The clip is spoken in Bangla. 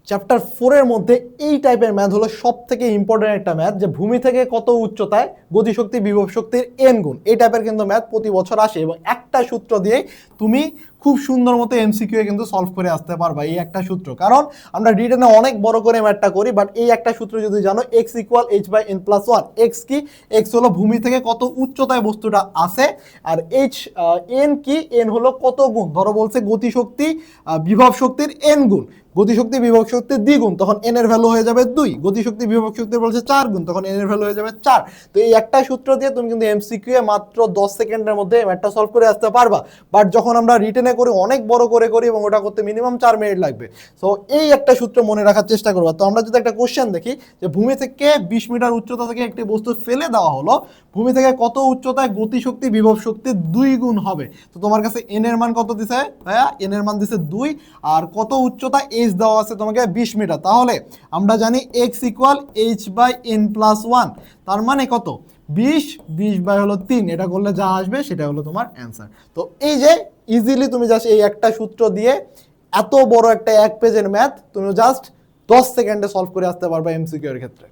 চ্যাপ্টার 4 এর মধ্যে এই টাইপের ম্যাথ হলো সবথেকে ইম্পর্টেন্ট একটা ম্যাথ, যে ভূমি থেকে কত উচ্চতায় গতিশক্তি বিভব শক্তির n গুণ। এই টাইপের কিন্তু ম্যাথ প্রতি বছর আসে এবং একটা সূত্র দিয়ে তুমি খুব সুন্দর মতো এমসিকিউ কিন্তু সলভ করে আসতে পারবা। এই একটা সূত্র, কারণ আমরা রিটেনে অনেক বড় করে ম্যাথটা করি, বাট এই একটা সূত্র যদি জানো, x ইকুয়াল h/n+1। এক্স কি? এক্স হলো ভূমি থেকে কত উচ্চতায় বস্তুটা আছে, আর n কি? n হলো কত গুণ, ধরো বলছে গতিশক্তি বিভব শক্তির n গুণ, গতিশক্তি বিভব শক্তির দ্বিগুণ, তখন n এর ভ্যালু হয়ে যাবে 2। গতিশক্তি বিভব শক্তি বলছে 4 গুণ, তখন n এর ভ্যালু হয়ে যাবে 4। তো এই একটা সূত্র দিয়ে তুমি কিন্তু এমসিকিউ এ মাত্র 10 সেকেন্ডের মধ্যে ম্যাথটা সলভ করে আসতে পারবা। বাট যখন আমরা রিটেনে করি অনেক বড় করে করি এবং ওটা করতে মিনিমাম 4 মিনিট লাগবে। সো এই একটা সূত্র মনে রাখার চেষ্টা করবা। তো আমরা যদি একটা কোশ্চেন দেখি, যে ভূমি থেকে 20 মিটার উচ্চতা থেকে একটি বস্তু ফেলে দেওয়া হলো, ভূমি থেকে কত উচ্চতায় গতিশক্তি বিভব শক্তির 2 গুণ হবে। তো তোমার কাছে n এর মান কত দিছে ভাইয়া? n এর মান দিছে 2, আর কত উচ্চতা h দেওয়া আছে তোমাকে 20 মিটার। তাহলে আমরা জানি x ইকুয়াল h/n+1, তার মানে কত? 20 বাই হলো 3, এটা করলে যা আসবে সেটা হলো তোমার অ্যান্সার। তো এই যে ইজিলি তুমি জাস্ট এই একটা সূত্র দিয়ে এত বড় একটা 1 পেজের ম্যাথ তুমি জাস্ট 10 সেকেন্ডে সলভ করে আসতে পারবা এমসিকিউ এর ক্ষেত্রে।